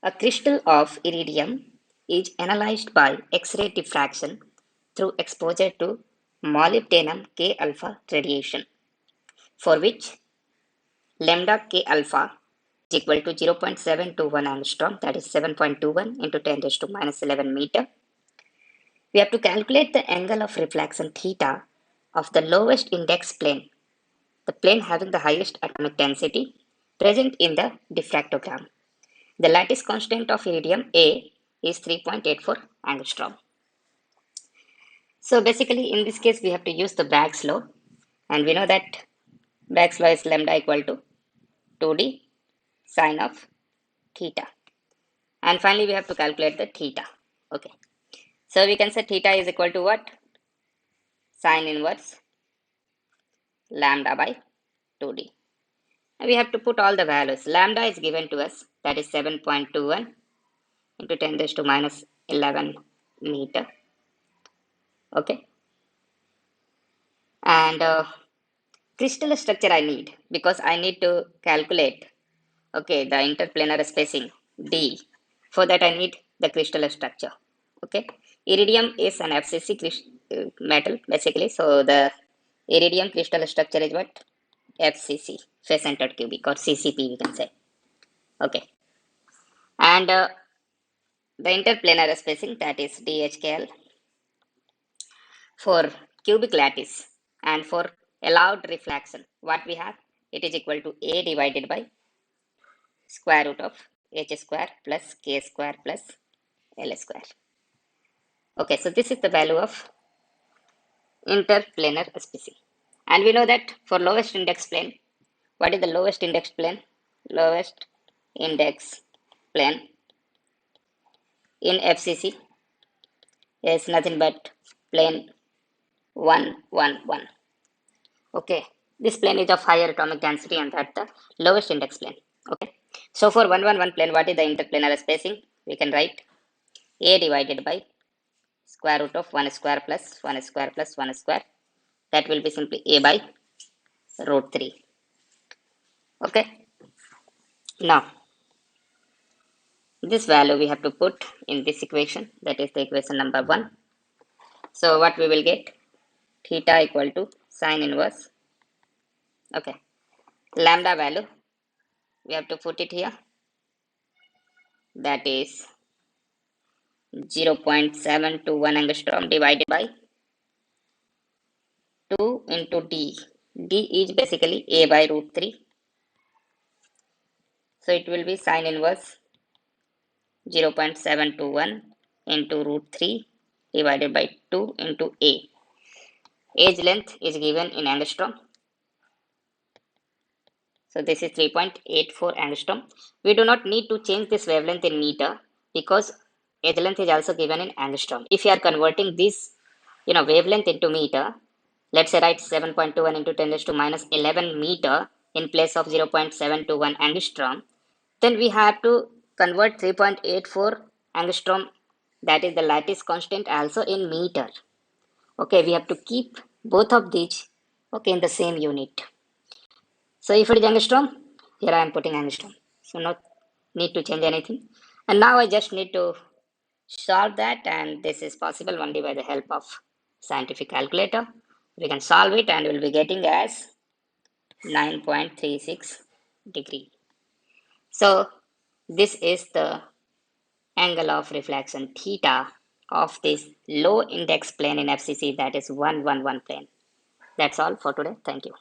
A crystal of iridium is analyzed by X-ray diffraction through exposure to molybdenum K alpha radiation, for which lambda K alpha is equal to 0.721 angstrom, that is 7.21 into 10 raised to minus 11 meter. We have to calculate the angle of reflection theta of the lowest index plane, the plane having the highest atomic density present in the diffractogram. The lattice constant of iridium A is 3.84 angstrom. So basically in this case we have to use the Bragg's law, and we know that Bragg's law is lambda equal to 2d sine of theta. And finally we have to calculate the theta. Okay. So we can say theta is equal to what? Sine inverse lambda by 2d. And we have to put all the values. Lambda is given to us, that is 7.21 into 10 raised to minus 11 meter. Okay. And crystal structure I need, because I need to calculate, okay, the interplanar spacing D. For that I need the crystal structure. Okay. Iridium is an FCC metal basically. So the iridium crystal structure is what? FCC, face centered cubic, or CCP we can say. Okay. And the interplanar spacing, that is DHKL. For cubic lattice and for allowed reflection, what we have? It is equal to A divided by square root of H square plus K square plus L square. Okay, so this is the value of interplanar spacing. And we know that for lowest index plane, what is the lowest index plane? Lowest index plane in FCC is nothing but plane 111. Okay, this plane is of higher atomic density and that the lowest index plane. Okay, so for 111 plane, what is the interplanar spacing? We can write A divided by square root of 1 square plus 1 square plus 1 square. That will be simply A by root 3. Okay, now this value we have to put in this equation, that is the equation number 1. So what we will get? Theta equal to sine inverse. Okay, lambda value we have to put it here, that is 0.721 angstrom divided by 2 into D. D is basically A by root 3. So it will be sine inverse 0.721 into root 3 divided by 2 into A. Age length is given in angstrom. So this is 3.84 angstrom. We do not need to change this wavelength in meter because age length is also given in angstrom. If you are converting this wavelength into meter, let's say write 7.21 into 10 raised to minus 11 meter in place of 0.721 angstrom, then we have to convert 3.84 angstrom, that is the lattice constant, also in meter. Okay, we have to keep both of these, okay, in the same unit. So if it is angstrom, here I am putting angstrom. So no need to change anything. And now I just need to solve that, and this is possible only by the help of scientific calculator. We can solve it and we'll be getting as 9.36 degree. So this is the angle of reflection theta of this low index plane in FCC, that is 111 plane. That's all for today. Thank you.